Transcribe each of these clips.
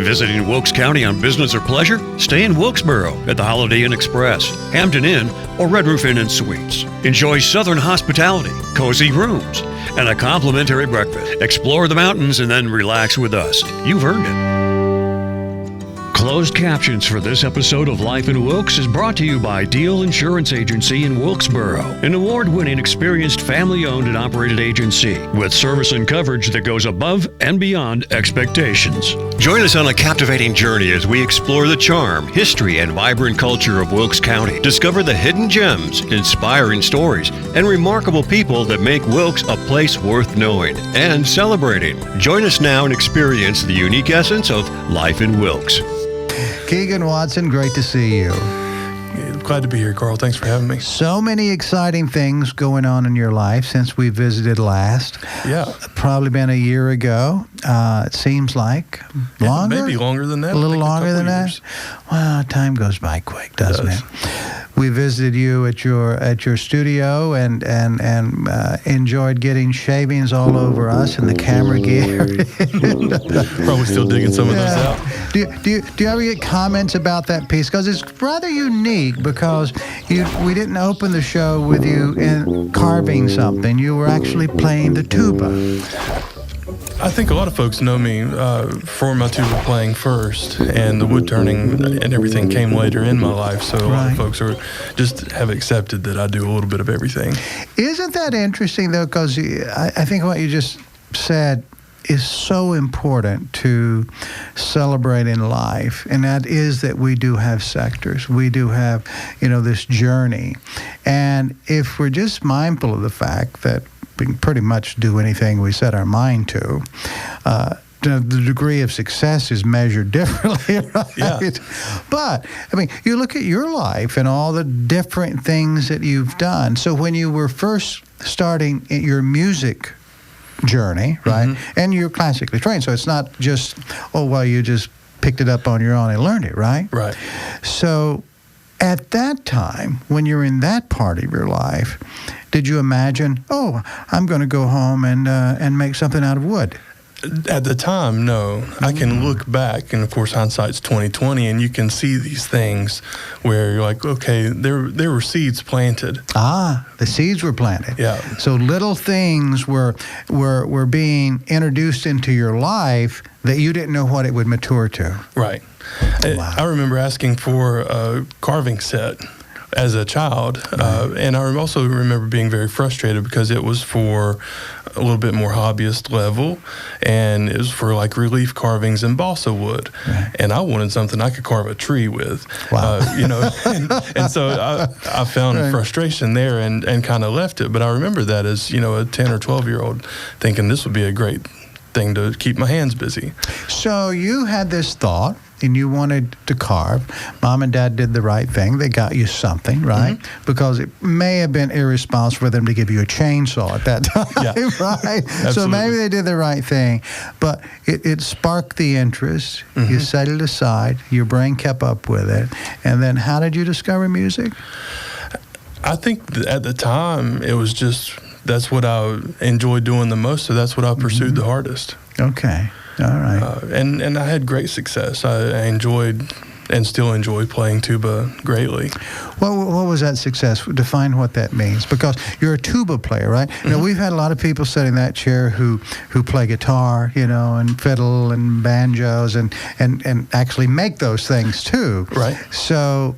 Visiting Wilkes County on business or pleasure? Stay in Wilkesboro at the Holiday Inn Express, Hampton Inn, or Red Roof Inn and Suites. Enjoy Southern hospitality, cozy rooms, and a complimentary breakfast. Explore the mountains and then relax with us. You've earned it. Closed captions for this episode of Life in Wilkes is brought to you by Deal Insurance Agency in Wilkesboro, an award-winning, experienced, family-owned and operated agency with service and coverage that goes above and beyond expectations. Join us on a captivating journey as we explore the charm, history, and vibrant culture of Wilkes County. Discover the hidden gems, inspiring stories, and remarkable people that make Wilkes a place worth knowing and celebrating. Join us now and experience the unique essence of Life in Wilkes. Keegan Watson, great to see you. Glad to be here, Carl. Thanks for having me. So many exciting things going on in your life since we visited last. Yeah. Probably been a year ago, it seems like. Longer? Yeah, maybe longer than that. A little longer than that? Well, time goes by quick, doesn't it? We visited you at your studio and enjoyed getting shavings all over us and the camera gear. Probably still digging some of those out. Do you ever get comments about that piece? Because it's rather unique because we didn't open the show with you in carving something. You were actually playing the tuba. I think a lot of folks know me for my tuba playing first, and the wood turning and everything came later in my life. So a lot of folks have accepted that I do a little bit of everything. Isn't that interesting, though? Because I think what you just said is so important to celebrating life, and that is that we do have sectors. We do have, this journey. And if we're just mindful of the fact that we can pretty much do anything we set our mind to, the degree of success is measured differently, right? Yeah. But, you look at your life and all the different things that you've done. So when you were first starting your music journey, right? Mm-hmm. And you're classically trained, so it's not just, you just picked it up on your own and learned it, right? Right. So at that time, when you're in that part of your life, did you imagine, I'm going to go home and make something out of wood? At the time, no. I can look back, and of course, hindsight's 20/20, and you can see these things where you're like, okay, there were seeds planted. The seeds were planted. Yeah. So little things were being introduced into your life that you didn't know what it would mature to. Right. Wow. I remember asking for a carving set as a child, and I also remember being very frustrated because it was for a little bit more hobbyist level, and it was for like relief carvings in balsa wood, and I wanted something I could carve a tree with. Wow. And so I found frustration there and kind of left it. But I remember that as a 10 or 12-year-old thinking this would be a great thing to keep my hands busy. So you had this thought, and you wanted to carve. Mom and Dad did the right thing. They got you something, right? Mm-hmm. Because it may have been irresponsible for them to give you a chainsaw at that time, right? Absolutely. So maybe they did the right thing. But it sparked the interest. Mm-hmm. You set it aside. Your brain kept up with it. And then how did you discover music? I think at the time, it was just, that's what I enjoyed doing the most, so that's what I pursued the hardest. Okay. All right. And I had great success. I enjoyed and still enjoy playing tuba greatly. What was that success? Define what that means, because you're a tuba player, right? Mm-hmm. We've had a lot of people sit in that chair who play guitar, and fiddle and banjos and actually make those things too. Right. So,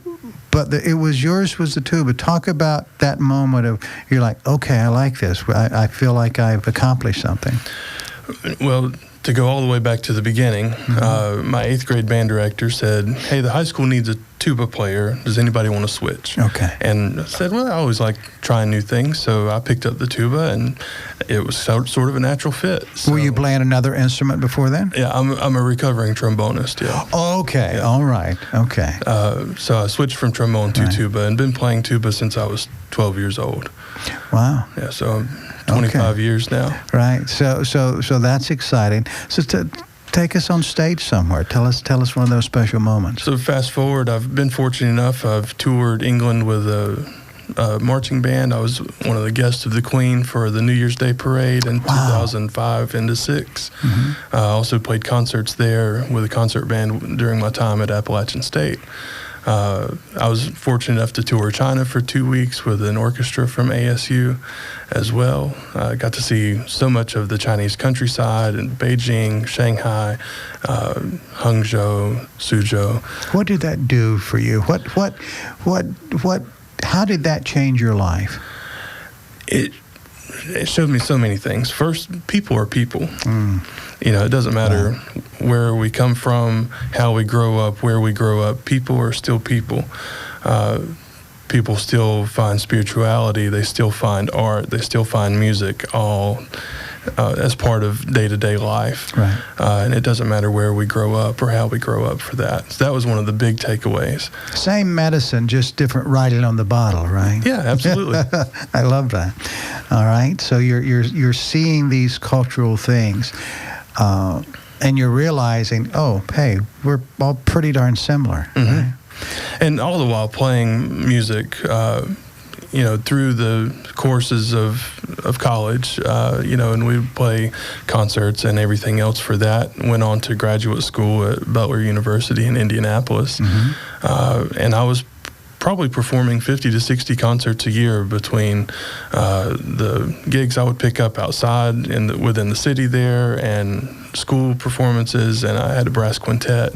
but yours was the tuba. Talk about that moment of you're like, okay, I like this. I feel like I've accomplished something. Well, to go all the way back to the beginning, my 8th grade band director said, hey, the high school needs a tuba player. Does anybody want to switch? Okay. And I said, well, I always like trying new things, so I picked up the tuba, and it was sort of a natural fit. So, were you playing another instrument before then? Yeah, I'm a recovering trombonist, yeah. Okay, yeah. All right, okay. So I switched from trombone to tuba and been playing tuba since I was 12 years old. Wow. Yeah, so 25 years now. Right. So that's exciting. So take us on stage somewhere. Tell us one of those special moments. So fast forward, I've been fortunate enough. I've toured England with a marching band. I was one of the guests of the Queen for the New Year's Day parade in 2005 into 6. Mm-hmm. I also played concerts there with a concert band during my time at Appalachian State. I was fortunate enough to tour China for 2 weeks with an orchestra from ASU as well. I got to see so much of the Chinese countryside in Beijing, Shanghai, Hangzhou, Suzhou. What did that do for you? How did that change your life? It showed me so many things. First, people are people. You know, it doesn't matter where we come from, how we grow up, where we grow up. People are still people. People still find spirituality. They still find art. They still find music, all as part of day-to-day life. Right. And it doesn't matter where we grow up or how we grow up for that. So that was one of the big takeaways. Same medicine, just different writing on the bottle, right? Yeah, absolutely. I love that. All right. So you're seeing these cultural things, and you're realizing, oh, hey, we're all pretty darn similar. Mm-hmm. Right? And all the while playing music, you know, through the courses of college, you know, and we'd play concerts and everything else for that. Went on to graduate school at Butler University in Indianapolis. Mm-hmm. And I was probably performing 50 to 60 concerts a year between the gigs I would pick up outside within the city there and school performances, and I had a brass quintet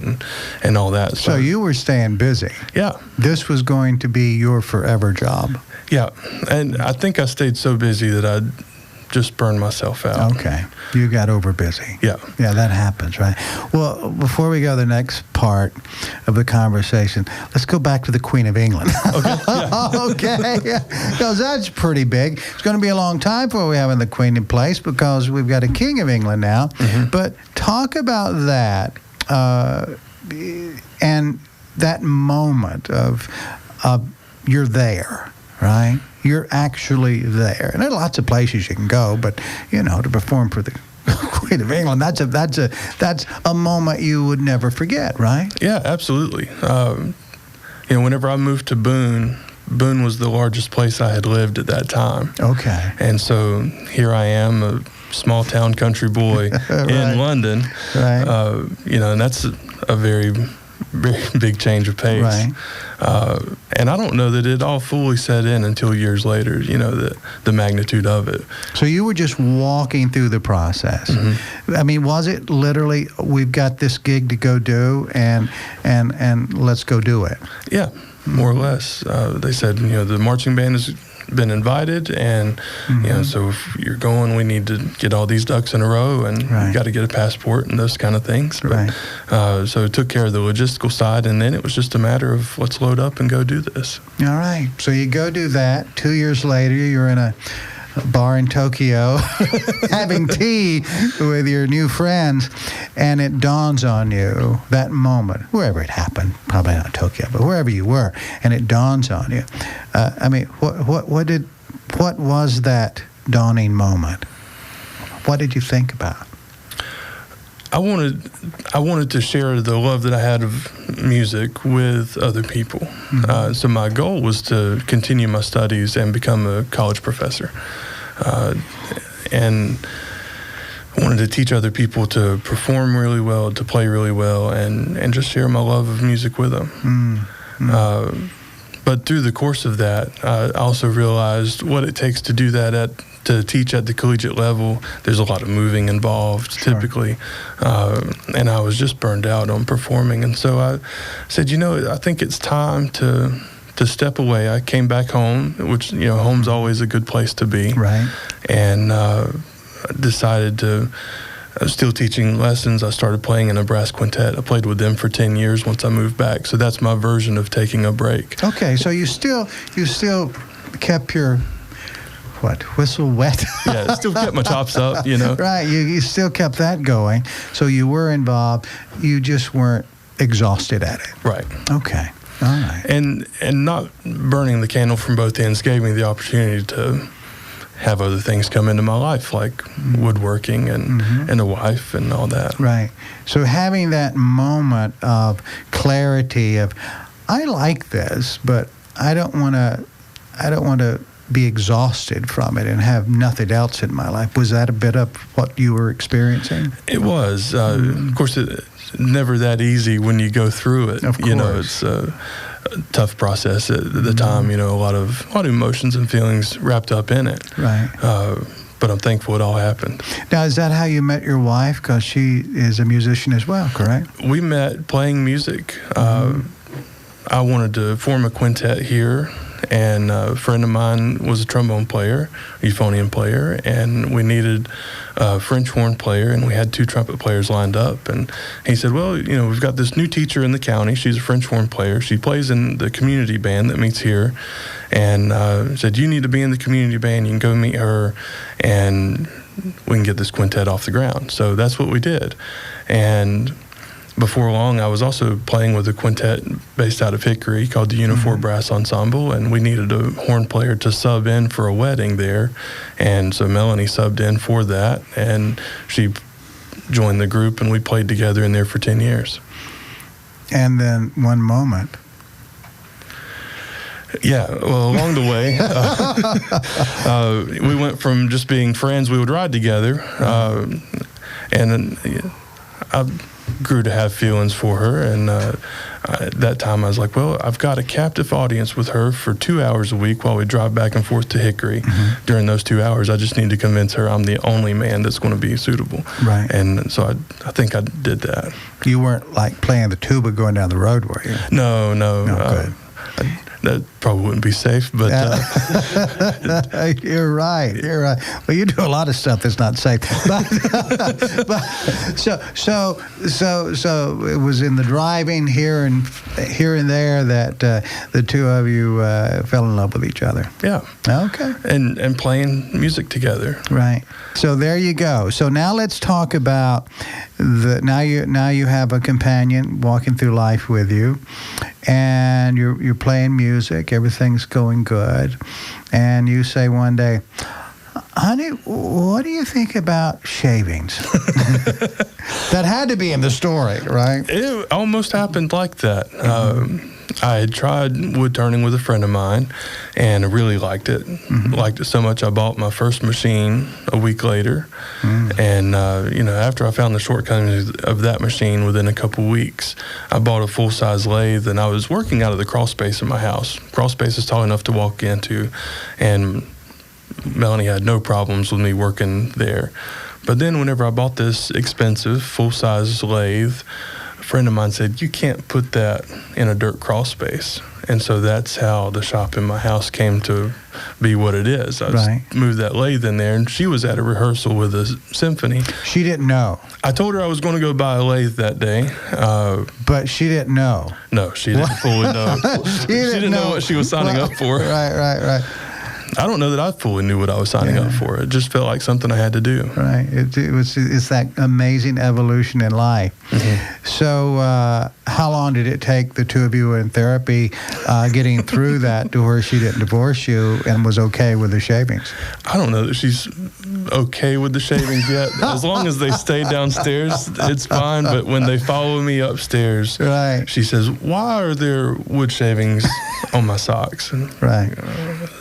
and all that. So you were staying busy. Yeah. This was going to be your forever job. Yeah, and I think I stayed so busy that I just burned myself out. Okay, you got over busy. Yeah. Yeah, that happens, right? Well, before we go to the next part of the conversation, let's go back to the Queen of England. Okay. Yeah. Okay, because that's pretty big. It's going to be a long time before we have the Queen in place because we've got a King of England now. Mm-hmm. But talk about that and that moment of you're there. Right? You're actually there. And there are lots of places you can go, but, you know, to perform for the Queen of England, that's a moment you would never forget, right? Yeah, absolutely. You know, whenever I moved to Boone was the largest place I had lived at that time. Okay. And so here I am, a small town country boy Right. in London. Right. You know, and that's a very, very big change of pace. Right. And I don't know that it all fully set in until years later, you know, the magnitude of it. So you were just walking through the process. Mm-hmm. I mean, was it literally, we've got this gig to go do and let's go do it? Yeah, more or less. They said, you know, the marching band has been invited, and you know, so if you're going, we need to get all these ducks in a row, and you got to get a passport and those kind of things. But, so it took care of the logistical side, and then it was just a matter of let's load up and go do this. All right. So you go do that. 2 years later, you're in a bar in Tokyo having tea with your new friends, and it dawns on you that moment, wherever it happened, probably not Tokyo, but wherever you were, and it dawns on you. I mean, what was that dawning moment? What did you think about? I wanted to share the love that I had of music with other people. Mm-hmm. So my goal was to continue my studies and become a college professor. And I wanted to teach other people to perform really well, to play really well, and just share my love of music with them. Mm-hmm. But through the course of that, I also realized what it takes to do that to teach at the collegiate level. There's a lot of moving involved, typically. And I was just burned out on performing. And so I said, you know, I think it's time to step away. I came back home, which, you know, home's always a good place to be. Right. And decided to still teaching lessons. I started playing in a brass quintet. I played with them for 10 years once I moved back. So that's my version of taking a break. Okay, so you still kept your whistle wet? Yeah, still kept my chops up, you know. Right, you still kept that going. So you were involved. You just weren't exhausted at it. Right. Okay. All right. And not burning the candle from both ends gave me the opportunity to have other things come into my life, like woodworking and a wife and all that. Right. So having that moment of clarity of, I like this, but I don't want to I don't want to be exhausted from it and have nothing else in my life. Was that a bit of what you were experiencing? It was. Of course, it's never that easy when you go through it. Of course. You know, it's a tough process at the time. You know, a lot of emotions and feelings wrapped up in it. Right. But I'm thankful it all happened. Now, is that how you met your wife? Because she is a musician as well, correct? We met playing music. I wanted to form a quintet here, and a friend of mine was a trombone player, euphonium player, and we needed a French horn player, and we had 2 trumpet players lined up. And he said, well, you know, we've got this new teacher in the county. She's a French horn player. She plays in the community band that meets here. And said, you need to be in the community band. You can go meet her, and we can get this quintet off the ground. So that's what we did. And before long, I was also playing with a quintet based out of Hickory called the Unifour Brass Ensemble, and we needed a horn player to sub in for a wedding there. And so Melanie subbed in for that, and she joined the group, and we played together in there for 10 years. And then one moment. Yeah, well, along the way, we went from just being friends. We would ride together, and I grew to have feelings for her. And at that time, I was like, well, I've got a captive audience with her for 2 hours a week while we drive back and forth to Hickory. During those 2 hours, I just need to convince her I'm the only man that's going to be suitable. Right. And so I think I did that. You weren't like playing the tuba going down the road, were you? No. Good. That probably wouldn't be safe, but You're right. Well, you do a lot of stuff that's not safe. But so it was in the driving here and there that the two of you fell in love with each other. Yeah. Okay. And playing music together. Right. So there you go. So now let's talk about now you have a companion walking through life with you, and you're playing music. Everything's going good, and you say one day, honey, what do you think about shavings? That had to be in the story, right? It almost happened like that. I had tried wood turning with a friend of mine, and I really liked it. Liked it so much I bought my first machine a week later. And after I found the shortcomings of that machine within a couple weeks, I bought a full-size lathe, and I was working out of the crawl space in my house. Crawl space is tall enough to walk into, and Melanie had no problems with me working there. But then whenever I bought this expensive full-size lathe, a friend of mine said, you can't put that in a dirt crawl space. And so that's how the shop in my house came to be what it is. I just moved that lathe in there, and she was at a rehearsal with a symphony. She didn't know. I told her I was going to go buy a lathe that day. But she didn't know. No, she didn't fully know. She didn't know what she was signing up for. Right. I don't know that I fully knew what I was signing up for. It just felt like something I had to do. Right. It's that amazing evolution in life. So how long did it take the two of you in therapy getting through that to where she didn't divorce you and was okay with the shavings? I don't know that she's okay with the shavings yet. As long as they stay downstairs, it's fine. But when they follow me upstairs, she says, why are there wood shavings on my socks? And,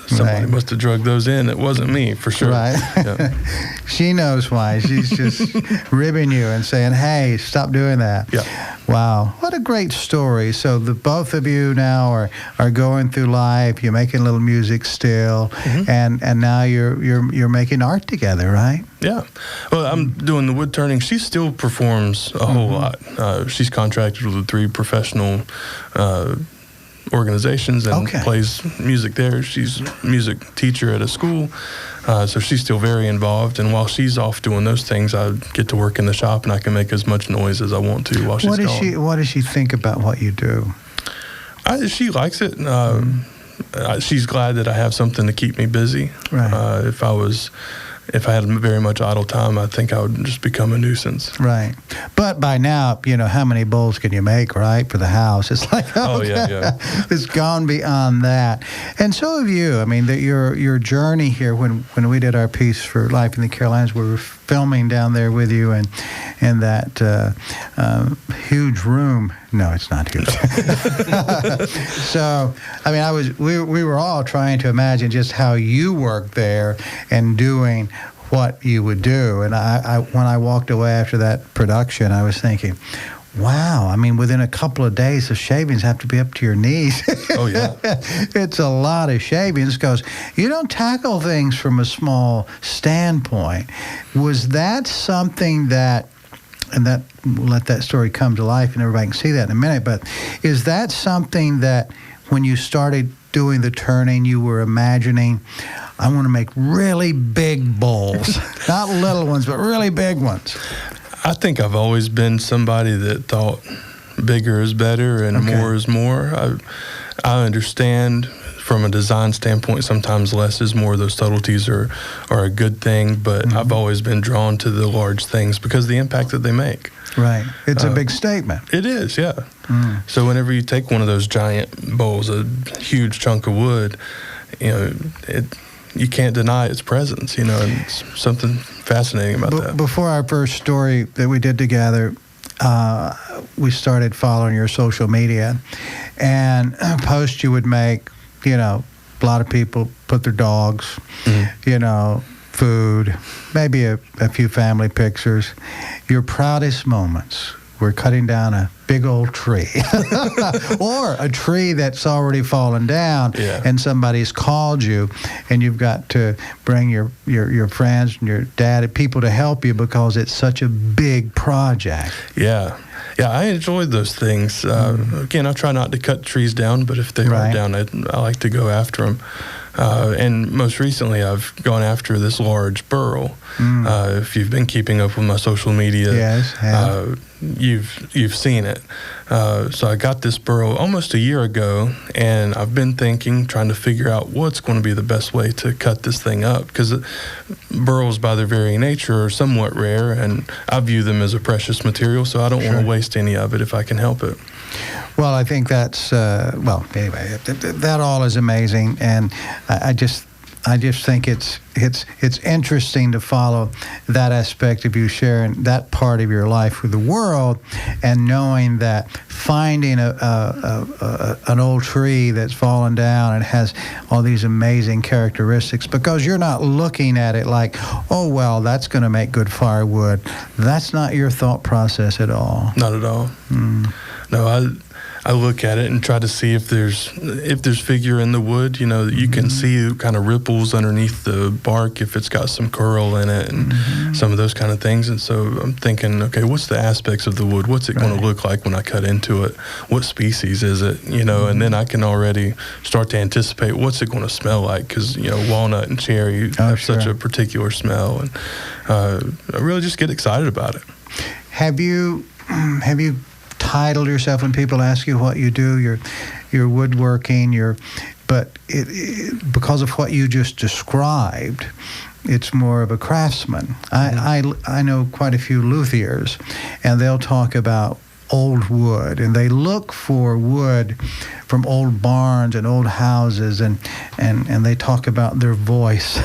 somebody must have drugged those in. It wasn't me, for sure. Right. She knows why. She's just ribbing you and saying, hey, stop doing that. Yeah. Wow. What a great story. So the both of you now are going through life. You're making a little music still, and now you're making art together, right? Yeah. Well, I'm doing the wood turning. She still performs a whole lot. She's contracted with 3 professional organizations and plays music there. She's a music teacher at a school, so she's still very involved. And while she's off doing those things, I get to work in the shop, and I can make as much noise as I want to while she's gone. What does she think about what you do? She likes it. She's glad that I have something to keep me busy. Right. If I had very much idle time, I think I would just become a nuisance. Right. But by now, how many bowls can you make, right, for the house? It's like, it's gone beyond that. And so have you. I mean, your journey here, when we did our piece for Life in the Carolinas, we were filming down there with you and in that huge room. No, it's not huge. So, I mean, we were all trying to imagine just how you worked there and doing what you would do. And I when I walked away after that production, I was thinking, wow, I mean, within a couple of days, the shavings have to be up to your knees. Oh, yeah. It's a lot of shavings because you don't tackle things from a small standpoint. Was that something that, and that we'll let that story come to life and everybody can see that in a minute, but is that something that when you started doing the turning, you were imagining, I want to make really big bowls, not little ones, but really big ones? I think I've always been somebody that thought bigger is better and more is more. I understand from a design standpoint, sometimes less is more. Those subtleties are a good thing, but I've always been drawn to the large things because of the impact that they make. Right. It's a big statement. It is, yeah. So whenever you take one of those giant bowls, a huge chunk of wood, you can't deny its presence, and it's something fascinating about that. Before our first story that we did together, we started following your social media, and posts you would make, a lot of people put their dogs, food, maybe a few family pictures. Your proudest moments were cutting down a big old tree or a tree that's already fallen down and somebody's called you and you've got to bring your friends and your dad and people to help you because it's such a big project. Yeah, I enjoyed those things. Again, I try not to cut trees down, but if they are down, I like to go after them. And most recently, I've gone after this large burl. If you've been keeping up with my social media, you've seen it. So I got this burl almost a year ago, and I've been trying to figure out what's going to be the best way to cut this thing up, because burls, by their very nature, are somewhat rare, and I view them as a precious material, so I don't want to waste any of it if I can help it. Well, I think that's anyway, that all is amazing, and I just think it's interesting to follow that aspect of you sharing that part of your life with the world, and knowing that finding an old tree that's fallen down and has all these amazing characteristics, because you're not looking at it like, oh well, that's going to make good firewood. That's not your thought process at all. Not at all. No, I look at it and try to see if there's figure in the wood. You can see kind of ripples underneath the bark if it's got some curl in it and some of those kind of things. And so I'm thinking, okay, what's the aspects of the wood? What's it going to look like when I cut into it? What species is it? And then I can already start to anticipate what's it going to smell like, because walnut and cherry have such a particular smell, and I really just get excited about it. Have you titled yourself, when people ask you what you do, your woodworking, because of what you just described, it's more of a craftsman. I know quite a few luthiers, and they'll talk about old wood, and they look for wood from old barns and old houses, and they talk about their voice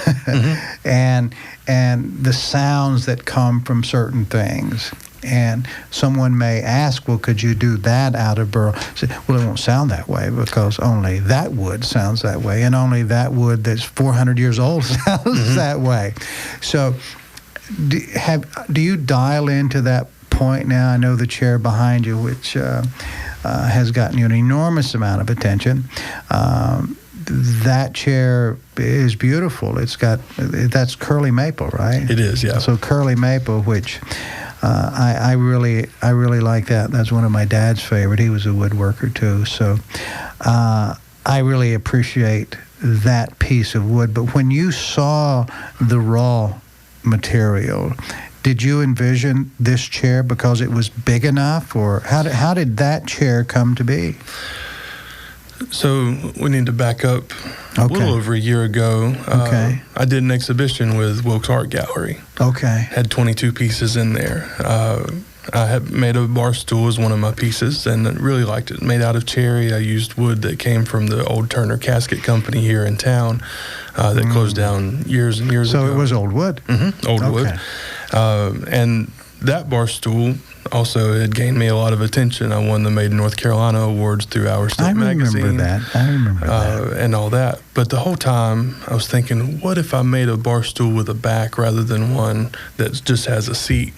and the sounds that come from certain things. And someone may ask, well, could you do that out of burl? Say, well, it won't sound that way because only that wood sounds that way, and only that wood that's 400 years old sounds that way. So do you dial into that point now? I know the chair behind you, which has gotten you an enormous amount of attention. That chair is beautiful. That's curly maple, right? It is, yeah. So curly maple, which I really like that. That's one of my dad's favorite. He was a woodworker too. So I really appreciate that piece of wood. But when you saw the raw material, did you envision this chair because it was big enough, or how did that chair come to be? So we need to back up a little over a year ago. I did an exhibition with Wilkes Art Gallery. Had 22 pieces in there. I had made a bar stool as one of my pieces, and I really liked it. Made out of cherry. I used wood that came from the old Turner Casket Company here in town that closed down years and years ago. So it was old wood? Old wood. And that bar stool also had gained me a lot of attention. I won the Made in North Carolina awards through Our State Magazine. I remember that. And all that. But the whole time I was thinking, what if I made a bar stool with a back rather than one that just has a seat?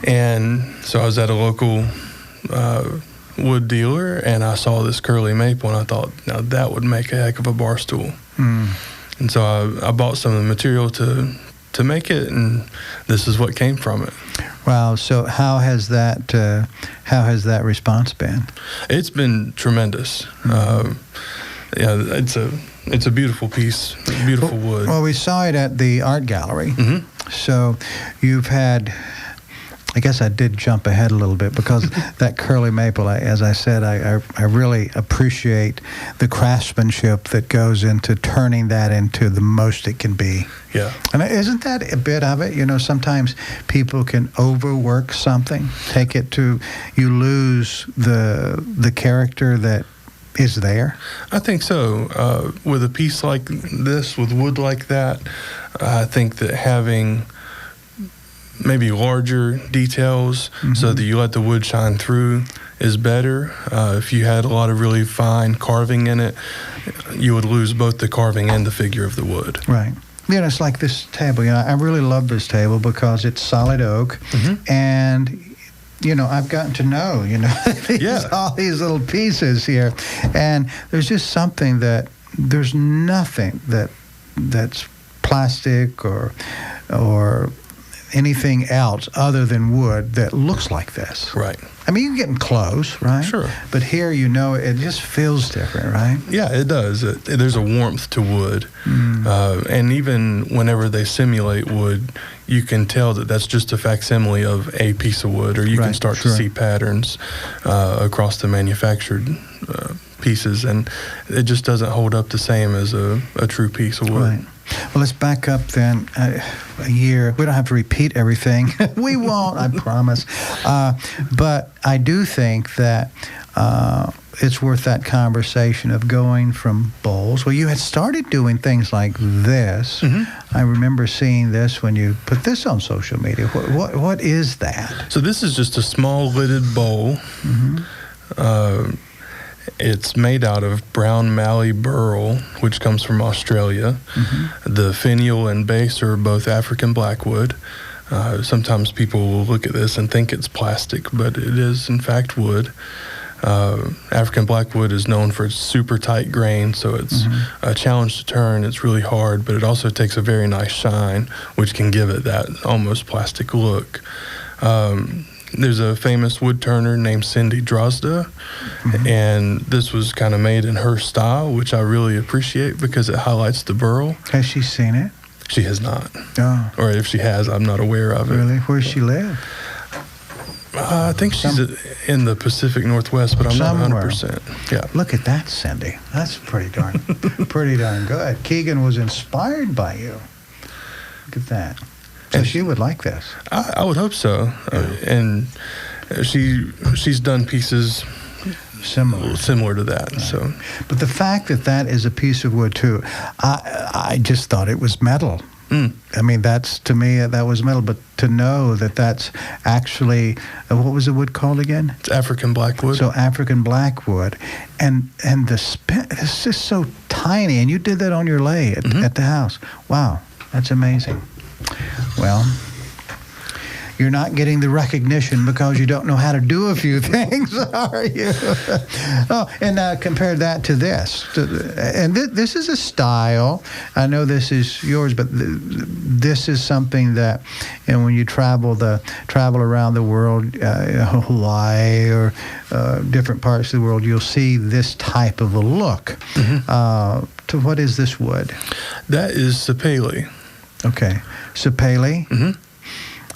And so I was at a local wood dealer, and I saw this curly maple, and I thought, now that would make a heck of a bar stool. And so I bought some of the material to make it, and this is what came from it. Wow. So how has that response been? It's been tremendous. It's a beautiful piece, beautiful wood. Well, we saw it at the art gallery. So you've had, I guess I did jump ahead a little bit because that curly maple, as I said, I really appreciate the craftsmanship that goes into turning that into the most it can be. Yeah. And isn't that a bit of it? You know, sometimes people can overwork something, take it to, you lose the character that is there. I think so. With a piece like this, with wood like that, I think that having maybe larger details so that you let the wood shine through is better. If you had a lot of really fine carving in it, you would lose both the carving and the figure of the wood. Right. You know, it's like this table. You know, I really love this table because it's solid oak, and you know, I've gotten to know, you know, all these little pieces here, and there's just something that there's nothing that's plastic or anything else other than wood that looks like this. Right. I mean, you can get close, right? Sure. But here, you know, it just feels different, right? Yeah, it does. There's a warmth to wood. And even whenever they simulate wood, you can tell that that's just a facsimile of a piece of wood, or you can start to see patterns across the manufactured pieces, and it just doesn't hold up the same as a true piece of wood. Right. Well, let's back up then a year. We don't have to repeat everything. We won't, I promise. But I do think that it's worth that conversation of going from bowls. Well, you had started doing things like this. I remember seeing this when you put this on social media. What is that? So this is just a small lidded bowl. It's made out of brown mallee burl, which comes from Australia. The finial and base are both African blackwood. Sometimes people will look at this and think it's plastic, but it is in fact wood. African blackwood is known for its super tight grain, so it's a challenge to turn. It's really hard, but it also takes a very nice shine, which can give it that almost plastic look. There's a famous wood turner named Cindy Drozda, and this was kind of made in her style, which I really appreciate because it highlights the burl. Has she seen it? She has not. Oh. Or if she has, I'm not aware of it. Really? Where does she live? I think she's in the Pacific Northwest, but I'm not 100%. Yeah. Look at that, Cindy. That's pretty darn good. Keegan was inspired by you. Look at that. So she would like this. I would hope so. And she's done pieces similar to that. Right. So, but the fact that is a piece of wood too, I just thought it was metal. I mean, to me that was metal. But to know that that's actually what was the wood called again? It's African blackwood. So African blackwood, and it's just so tiny. And you did that on your lathe at the house. Wow, that's amazing. Well, you're not getting the recognition because you don't know how to do a few things, are you? And compare that to this. This is a style. I know this is yours, but this is something that, when you travel around the world, Hawaii or different parts of the world, you'll see this type of a look. To what is this wood? That is sapele. Okay. Sapele?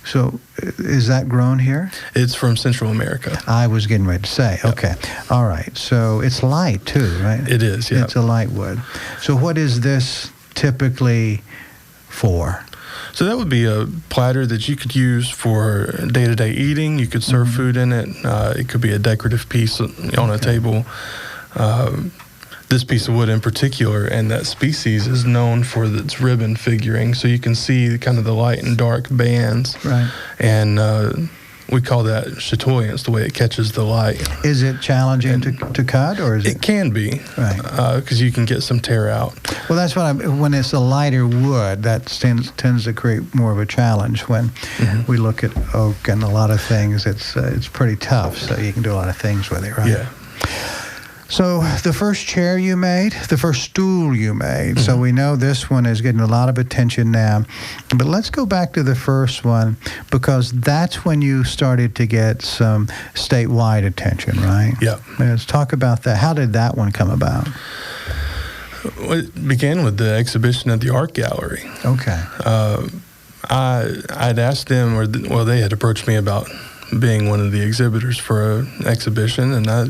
So is that grown here? It's from Central America. I was getting ready to say. Yep. Okay. All right. So it's light too, right? It is, yeah. It's a light wood. So what is this typically for? So that would be a platter that you could use for day-to-day eating. You could serve food in it. It could be a decorative piece on a table. this piece of wood in particular, and that species is known for its ribbon figuring. So you can see kind of the light and dark bands. Right. And we call that chatoyance, the way it catches the light. Is it challenging to cut, or is it? It can be, right? Because you can get some tear out. Well, that's what when it's a lighter wood, that tends to create more of a challenge. When we look at oak and a lot of things, it's pretty tough. So you can do a lot of things with it, right? Yeah. So the first chair you made, the first stool you made, so we know this one is getting a lot of attention now. But let's go back to the first one, because that's when you started to get some statewide attention, right? Yeah. Let's talk about that. How did that one come about? Well, it began with the exhibition at the art gallery. Okay. I'd asked them, they had approached me about being one of the exhibitors for an exhibition, and I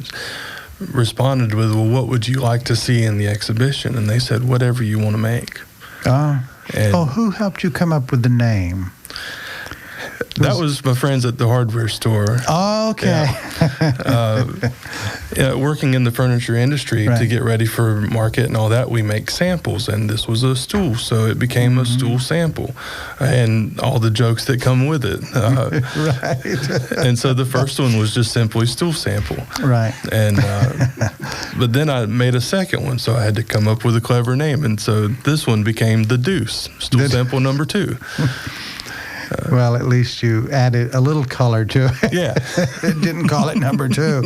responded with, well, what would you like to see in the exhibition? And they said, whatever you want to make. Who helped you come up with the name? That was my friends at the hardware store. Oh, okay. Working in the furniture industry, right. To get ready for market and all that, we make samples, and this was a stool, so it became a stool sample, and all the jokes that come with it. Right. And so the first one was just simply stool sample. Right. And but then I made a second one, so I had to come up with a clever name, and so this one became the Deuce, stool sample number 2. Well, at least you added a little color to it. Yeah. Didn't call it number 2.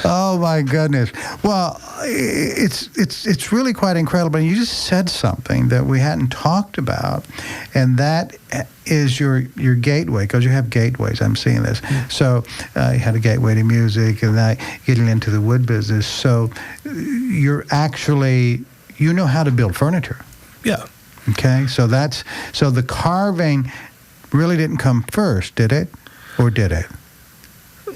Oh, my goodness. Well, it's really quite incredible. And you just said something that we hadn't talked about, and that is your gateway, because you have gateways. I'm seeing this. So you had a gateway to music, and now getting into the wood business. So you're actually, you know how to build furniture. Yeah. Okay, so the carving really didn't come first, did it? Or did it?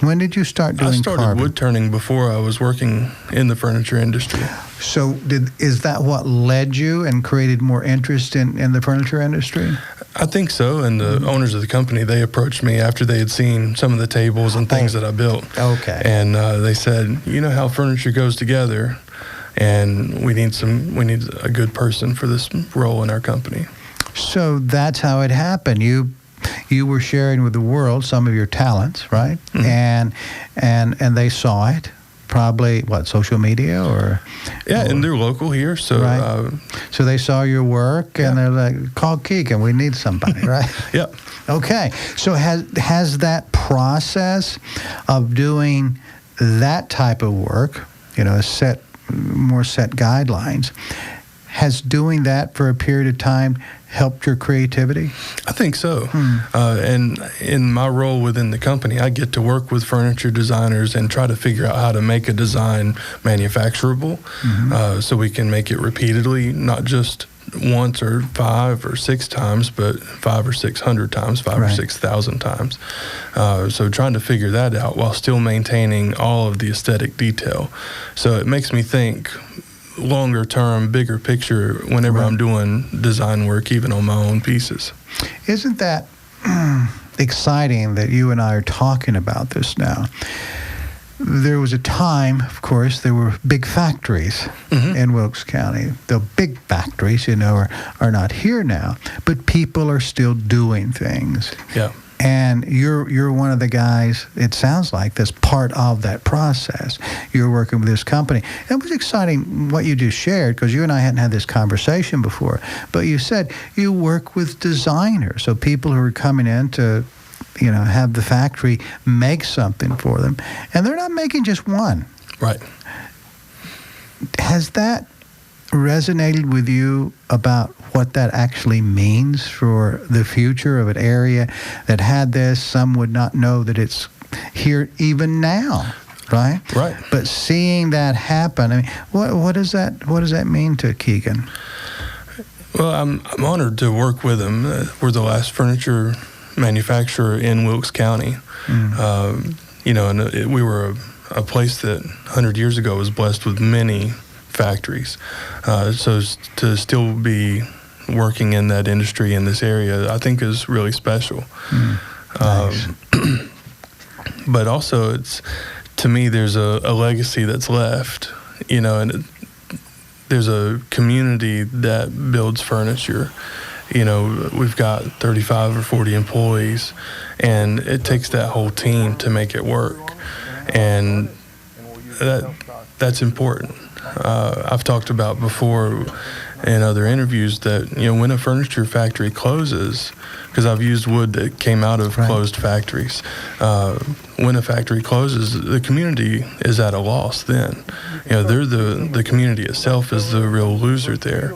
When did you start doing carving? I started wood turning before I was working in the furniture industry. So is that what led you and created more interest in the furniture industry? I think so, and the owners of the company, they approached me after they had seen some of the tables and things that I built. Okay. And they said, you know how furniture goes together, and we need a good person for this role in our company. So that's how it happened. You were sharing with the world some of your talents, right? Mm-hmm. And they saw it. Probably social media or? Yeah, and they're local here, so. Right. So they saw your work, and they're like, "Call Keegan, we need somebody," right? Yep. Okay. So has that process of doing that type of work, more set guidelines, has doing that for a period of time helped your creativity? I think so. And in my role within the company, I get to work with furniture designers and try to figure out how to make a design manufacturable, so we can make it repeatedly, not just once or 5 or 6 times, but 500 or 600 times, 5,000 or 6,000 times. So trying to figure that out while still maintaining all of the aesthetic detail. So it makes me think longer term, bigger picture whenever I'm doing design work, even on my own pieces. Isn't that exciting that you and I are talking about this now? There was a time, of course, there were big factories in Wilkes County. The big factories, are not here now, but people are still doing things. Yeah. And you're one of the guys, it sounds like, that's part of that process. You're working with this company. It was exciting what you just shared, because you and I hadn't had this conversation before. But you said you work with designers, so people who are coming in to, have the factory make something for them. And they're not making just one. Right. Has that resonated with you about what that actually means for the future of an area that had this? Some would not know that it's here even now, right? Right. But seeing that happen, I mean, what does that mean to Keegan? Well, I'm honored to work with them. We're the last furniture manufacturer in Wilkes County. And we were a place that 100 years ago was blessed with many factories. So to still be working in that industry in this area, I think is really special. Nice. But also, to me, there's a legacy that's left and there's a community that builds furniture. We've got 35 or 40 employees, and it takes that whole team to make it work. And that's important. I've talked about before in other interviews that, when a furniture factory closes, because I've used wood that came out of closed factories, when a factory closes, the community is at a loss then. They're the community itself is the real loser there,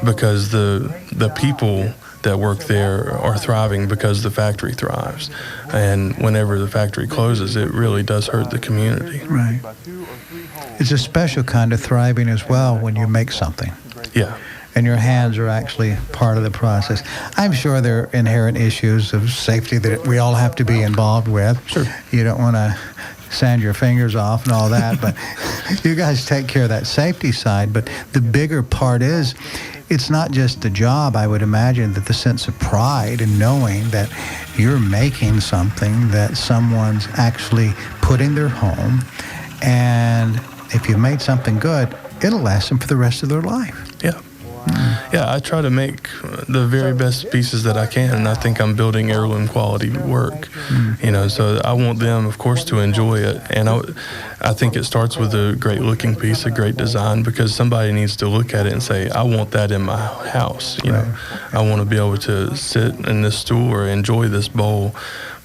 because the people that work there are thriving because the factory thrives. And whenever the factory closes, it really does hurt the community. Right. It's a special kind of thriving as well when you make something. Yeah. And your hands are actually part of the process. I'm sure there are inherent issues of safety that we all have to be involved with. Sure. You don't want to sand your fingers off and all that, but you guys take care of that safety side. But the bigger part is, it's not just the job, I would imagine, that the sense of pride in knowing that you're making something that someone's actually put in their home, and if you've made something good, it'll last them for the rest of their life. Yeah. Yeah, I try to make the very best pieces that I can, and I think I'm building heirloom quality work. So I want them, of course, to enjoy it. And I think it starts with a great looking piece, a great design, because somebody needs to look at it and say, I want that in my house. I want to be able to sit in this stool or enjoy this bowl,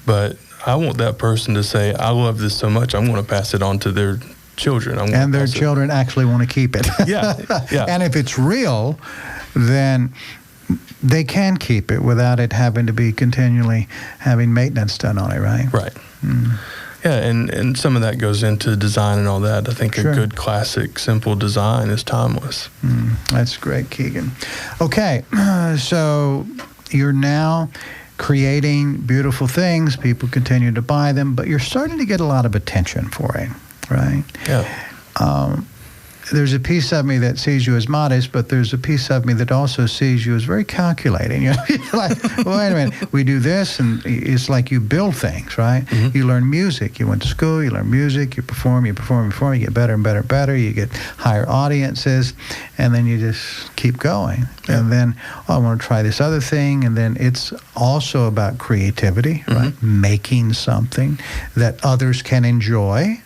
but I want that person to say, I love this so much, I'm going to pass it on to their children. And their children actually want to keep it. Yeah. And if it's real, then they can keep it without it having to be continually having maintenance done on it, right? Right. Yeah, and some of that goes into design and all that. I think a good classic, simple design is timeless. That's great, Keegan. Okay, so you're now creating beautiful things. People continue to buy them, but you're starting to get a lot of attention for it. Right? Yeah. There's a piece of me that sees you as modest, but there's a piece of me that also sees you as very calculating. You're like, wait a minute, we do this, and it's like you build things, right? Mm-hmm. You learn music. You went to school, you learn music, you perform, you get better and better and better, you get higher audiences, and then you just keep going. Yeah. And then, I want to try this other thing, and then it's also about creativity, right? Mm-hmm. Making something that others can enjoy.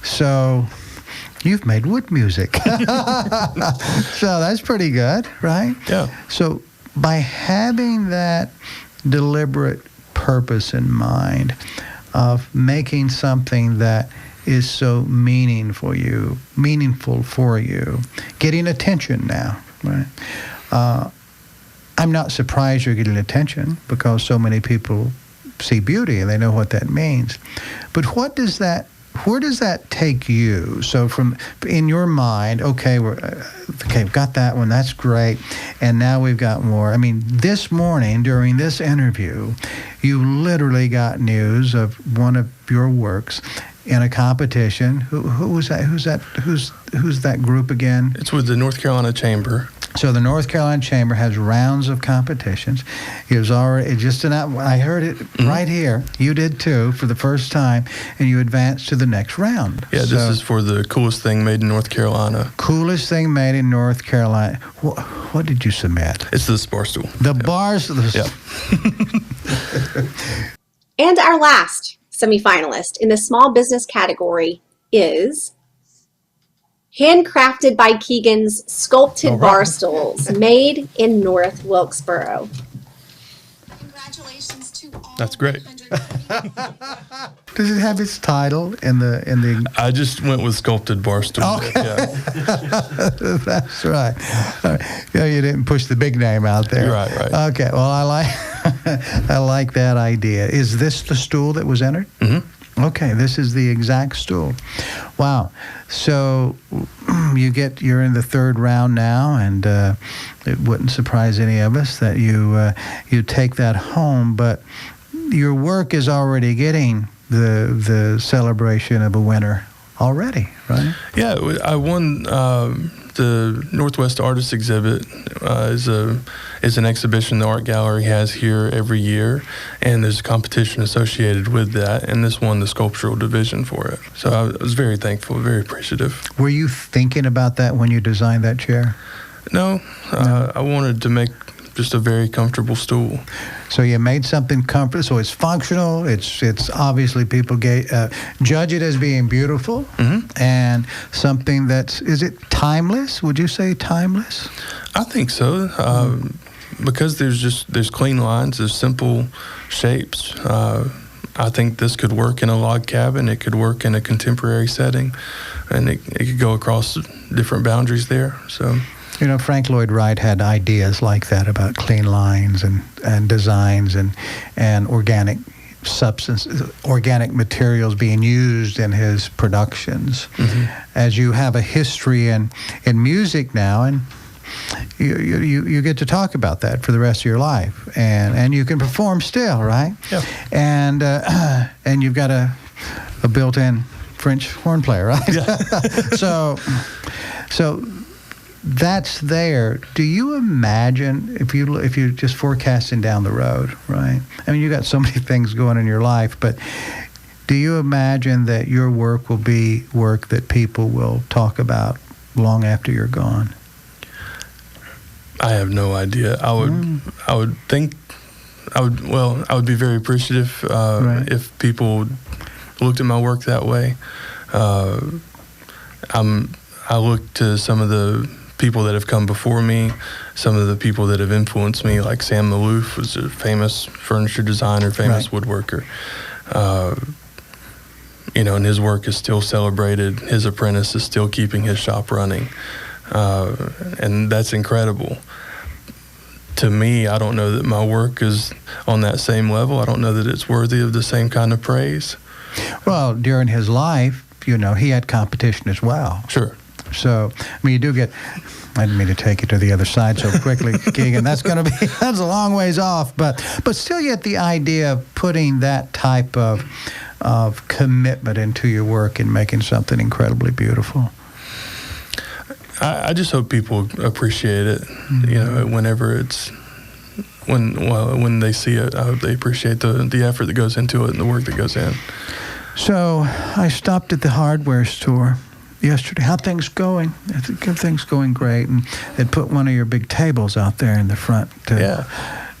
So you've made wood music. So that's pretty good, right? Yeah. So by having that deliberate purpose in mind of making something that is so meaningful for you, getting attention now, right? I'm not surprised you're getting attention because so many people see beauty and they know what that means. But where does that take you? So from in your mind, okay, we've got that one, that's great, and now we've got more. I mean, this morning during this interview, you literally got news of one of your works in a competition. Who was that? Who's that group again? It's with the North Carolina Chamber. So the North Carolina Chamber has rounds of competitions. It was already I heard it right here. You did too for the first time, and you advanced to the next round. Yeah, this is for the coolest thing made in North Carolina. Coolest thing made in North Carolina. What did you submit? It's the bar stool. The bars. Yeah. And our last semifinalist in the small business category is handcrafted by Keegan's sculpted bar stools made in North Wilkesboro. Congratulations to all. That's great. Does it have its title in the? I just went with sculpted bar stool. Okay. Yeah. That's right. Yeah, you didn't push the big name out there. Right. Okay. Well, I like that idea. Is this the stool that was entered? Mm-hmm. Okay, this is the exact stool. Wow. So you're in the third round now, and it wouldn't surprise any of us that you take that home. But your work is already getting the celebration of a winner already, right? Yeah, I won the Northwest Artist Exhibit is an exhibition the art gallery has here every year, and there's a competition associated with that, and this won the sculptural division for it. So I was very thankful, very appreciative. Were you thinking about that when you designed that chair? No, I wanted to make just a very comfortable stool. So you made something comfortable. So it's functional. It's obviously people judge it as being beautiful, and something is it timeless? Would you say timeless? I think so, because there's clean lines, there's simple shapes. I think this could work in a log cabin. It could work in a contemporary setting, and it could go across different boundaries there. So. You know, Frank Lloyd Wright had ideas like that about clean lines and designs and organic organic materials being used in his productions. As you have a history in music now, and you get to talk about that for the rest of your life, and you can perform still, right? Yeah. And you've got a built-in French horn player, right? Yeah. So that's there. Do you imagine, if you're just forecasting down the road, right? I mean, you got so many things going in your life, but do you imagine that your work will be work that people will talk about long after you're gone? I have no idea. I would be very appreciative if people looked at my work that way. I look to some of the people that have come before me, some of the people that have influenced me, like Sam Maloof was a famous furniture designer, famous woodworker. And his work is still celebrated. His apprentice is still keeping his shop running. And that's incredible. To me, I don't know that my work is on that same level. I don't know that it's worthy of the same kind of praise. Well, during his life, he had competition as well. Sure. So, I mean, you do get, I didn't mean to take you to the other side so quickly, Keegan. That's a long ways off. But still you get the idea of putting that type of commitment into your work and making something incredibly beautiful. I just hope people appreciate it. Whenever when they see it, I hope they appreciate the effort that goes into it and the work that goes in. So I stopped at the hardware store yesterday. How things going? I think everything's going great. And they'd put one of your big tables out there in the front.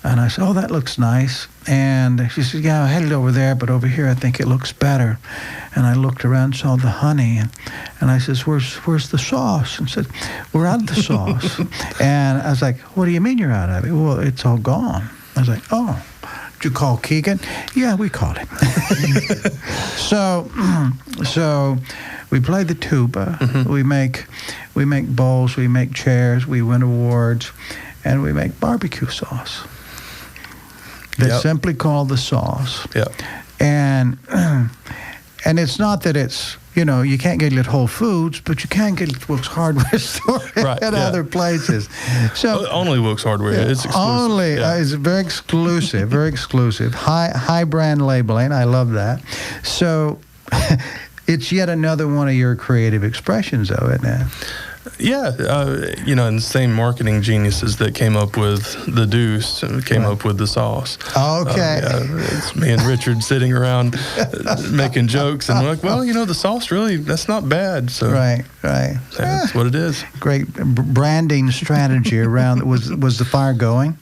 And I said, "Oh, that looks nice." And she said, "Yeah, I had it over there, but over here I think it looks better." And I looked around, saw the honey, and I says, "Where's the sauce?" And said, "We're out of the sauce." And I was like, "What do you mean you're out of it?" "Well, it's all gone." I was like, "Oh, did you call Keegan?" "Yeah, we called him." So we play the tuba. We make bowls. We make chairs. We win awards, and we make barbecue sauce. That's simply called the sauce. Yep. And it's not that it's, you can't get it at Whole Foods, but you can get it at Wilkes Hardware store and other places. So only Wilkes Hardware. It's exclusive. Only. It's very exclusive, very exclusive. High brand labeling. I love that. So it's yet another one of your creative expressions, though, isn't it? Yeah, and the same marketing geniuses that came up with the deuce came up with the sauce. Okay. It's me and Richard sitting around making jokes, and we're like, well, the sauce that's not bad. So Right. That's what it is. Great branding strategy around. Was the fire going?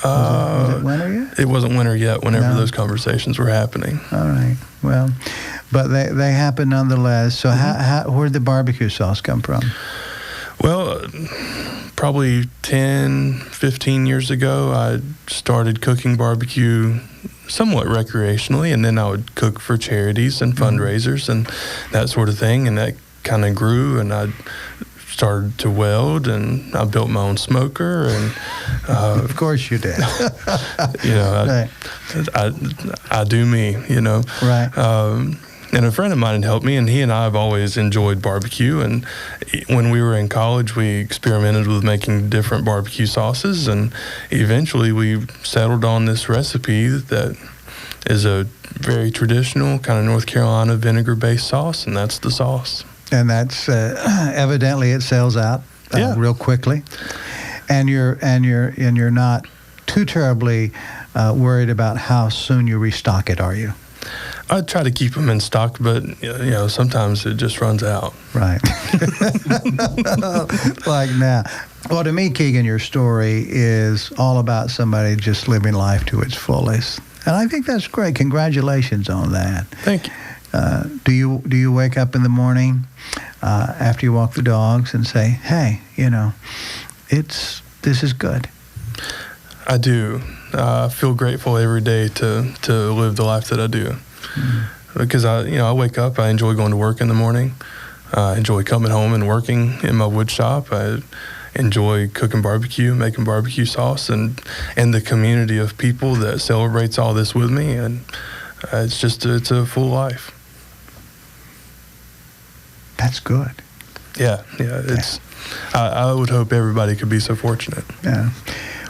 Was it winter yet? It wasn't winter yet whenever those conversations were happening. All right. Well, but they happen nonetheless. So where did the barbecue sauce come from? Well, probably 10, 15 years ago, I started cooking barbecue somewhat recreationally, and then I would cook for charities and fundraisers and that sort of thing, and that kind of grew, and I started to weld, and I built my own smoker, and of course you did. I do me, Right. And a friend of mine had helped me, and he and I have always enjoyed barbecue. And when we were in college, we experimented with making different barbecue sauces, and eventually we settled on this recipe that is a very traditional kind of North Carolina vinegar-based sauce, and that's the sauce. And that's evidently it sells out real quickly. And you're not too terribly worried about how soon you restock it, are you? I try to keep them in stock, but sometimes it just runs out. Right. Like now. Well, to me, Keegan, your story is all about somebody just living life to its fullest, and I think that's great. Congratulations on that. Thank you. Do you wake up in the morning after you walk the dogs and say, "Hey, this is good"? I do. I feel grateful every day to live the life that I do. Because I wake up, I enjoy going to work in the morning. I enjoy coming home and working in my wood shop. I enjoy cooking barbecue, making barbecue sauce, and the community of people that celebrates all this with me. And it's a full life. That's good. Yeah. I would hope everybody could be so fortunate. Yeah.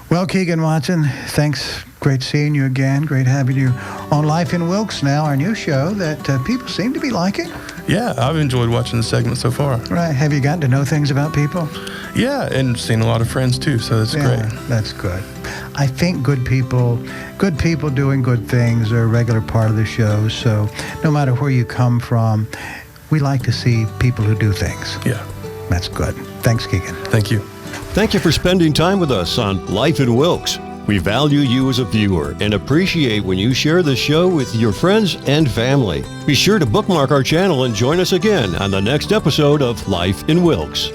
Well, Keegan Watson, thanks. Great seeing you again. Great having you on Life in Wilkes now, our new show that people seem to be liking. Yeah, I've enjoyed watching the segment so far. Right. Have you gotten to know things about people? Yeah, and seen a lot of friends too, so that's great. That's good. I think good people doing good things are a regular part of the show, so no matter where you come from, we like to see people who do things. Yeah. That's good. Thanks, Keegan. Thank you. Thank you for spending time with us on Life in Wilkes. We value you as a viewer and appreciate when you share the show with your friends and family. Be sure to bookmark our channel and join us again on the next episode of Life in Wilkes.